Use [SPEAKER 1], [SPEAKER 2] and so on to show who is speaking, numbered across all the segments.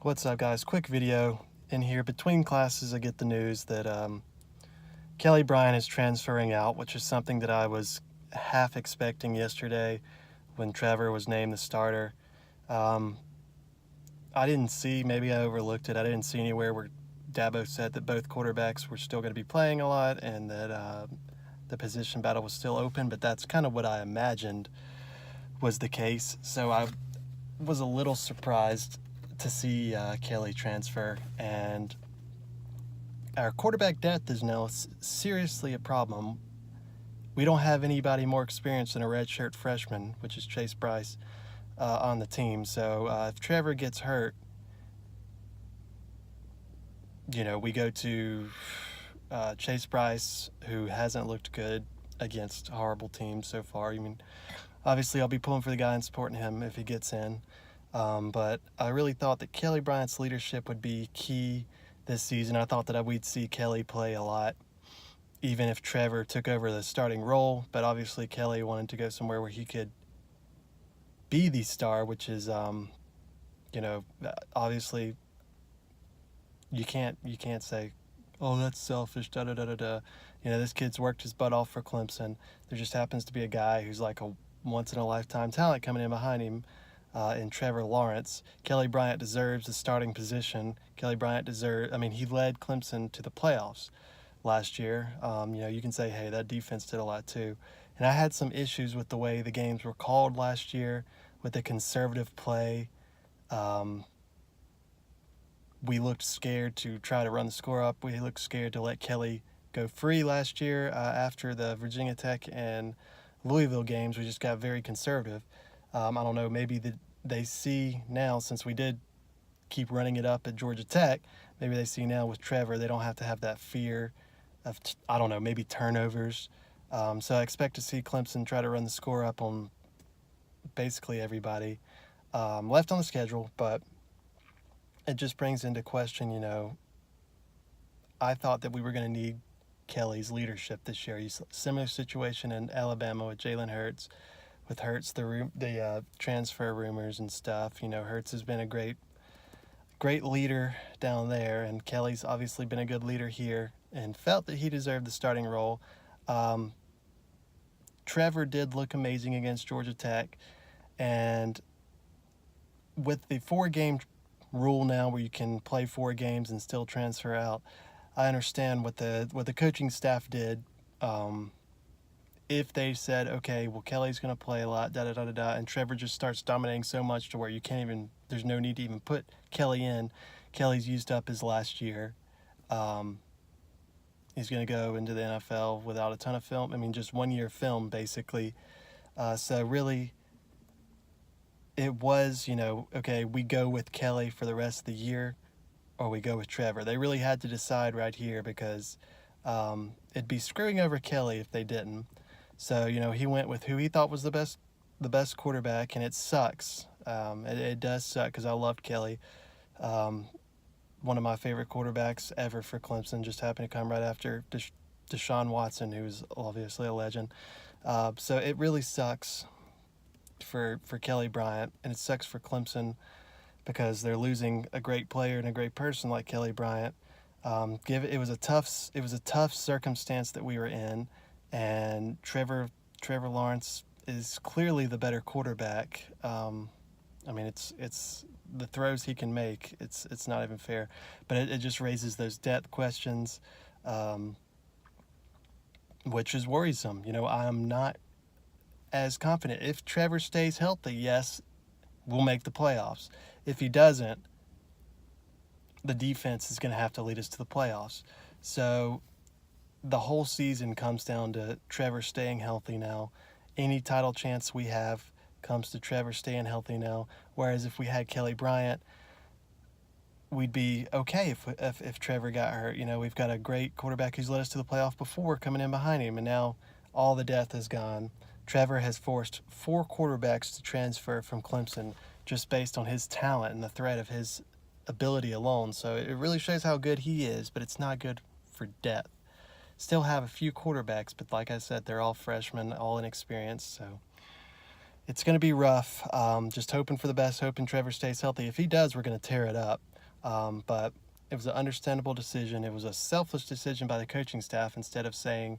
[SPEAKER 1] What's up, guys? Quick video in here. Between classes, I get the news that Kelly Bryant is transferring out, which is something that I was half expecting yesterday when Trevor was named the starter. Um, I didn't see, maybe I overlooked it, I didn't see anywhere where Dabo said that both quarterbacks were still going to be playing a lot and that the position battle was still open, but that's kind of what I imagined was the case. So I was a little surprised to see Kelly transfer, and our quarterback depth is now seriously a problem. We don't have anybody more experienced than a redshirt freshman, which is Chase Bryce, on the team. So if Trevor gets hurt, we go to Chase Bryce, who hasn't looked good against horrible teams so far. I mean, obviously, I'll be pulling for the guy and supporting him if he gets in. But I really thought that Kelly Bryant's leadership would be key this season. I thought that we'd see Kelly play a lot, even if Trevor took over the starting role. But obviously, Kelly wanted to go somewhere where he could be the star, which is, obviously, you can't say, oh, that's selfish, da da da da da. This kid's worked his butt off for Clemson. There just happens to be a guy who's like a once-in-a-lifetime talent coming in behind him. In Trevor Lawrence. Kelly Bryant deserves the starting position. He led Clemson to the playoffs last year. You can say, hey, that defense did a lot too. And I had some issues with the way the games were called last year, with the conservative play. We looked scared to try to run the score up. We looked scared to let Kelly go free last year after the Virginia Tech and Louisville games. We just got very conservative. I don't know, maybe they see now, since we did keep running it up at Georgia Tech, maybe they see now with Trevor they don't have to have that fear of, maybe turnovers. So I expect to see Clemson try to run the score up on basically everybody left on the schedule, but it just brings into question, I thought that we were going to need Kelly's leadership this year. Similar situation in Alabama with Jalen Hurts. With Hurts, the transfer rumors and stuff, Hurts has been a great leader down there, and Kelly's obviously been a good leader here and felt that he deserved the starting role. Trevor did look amazing against Georgia Tech, and with the 4-game rule now where you can play 4 games and still transfer out, I understand what the coaching staff did. If they said, okay, well, Kelly's going to play a lot, da-da-da-da-da, and Trevor just starts dominating so much to where there's no need to even put Kelly in. Kelly's used up his last year. He's going to go into the NFL without a ton of film. Just 1 year film, basically. So really, it was, okay, we go with Kelly for the rest of the year, or we go with Trevor. They really had to decide right here, because it'd be screwing over Kelly if they didn't. So, he went with who he thought was the best quarterback, and it sucks. It does suck, because I loved Kelly. One of my favorite quarterbacks ever for Clemson, just happened to come right after Deshaun Watson, who's obviously a legend. So it really sucks for Kelly Bryant, and it sucks for Clemson because they're losing a great player and a great person like Kelly Bryant. It was a tough circumstance that we were in. And Trevor Lawrence is clearly the better quarterback. It's the throws he can make. It's not even fair, but it just raises those depth questions, which is worrisome. I am not as confident. If Trevor stays healthy, yes, we'll make the playoffs. If he doesn't, the defense is going to have to lead us to the playoffs. So the whole season comes down to Trevor staying healthy now. Any title chance we have comes to Trevor staying healthy now. Whereas if we had Kelly Bryant, we'd be okay if Trevor got hurt. We've got a great quarterback who's led us to the playoff before coming in behind him, and now all the depth is gone. Trevor has forced 4 quarterbacks to transfer from Clemson just based on his talent and the threat of his ability alone. So it really shows how good he is, but it's not good for depth. Still have a few quarterbacks, but like I said, they're all freshmen, all inexperienced, so it's going to be rough. Just hoping for the best, hoping Trevor stays healthy. If he does, we're going to tear it up. But it was an understandable decision. It was a selfless decision by the coaching staff instead of saying,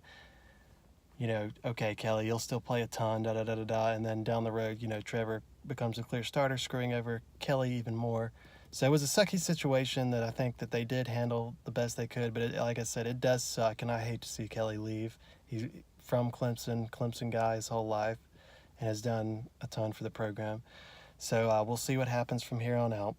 [SPEAKER 1] okay, Kelly, you'll still play a ton, da da da da da, and then down the road, Trevor becomes a clear starter, screwing over Kelly even more. So it was a sucky situation that I think that they did handle the best they could. But like I said, it does suck, and I hate to see Kelly leave. He's from Clemson guy his whole life, and has done a ton for the program. So we'll see what happens from here on out.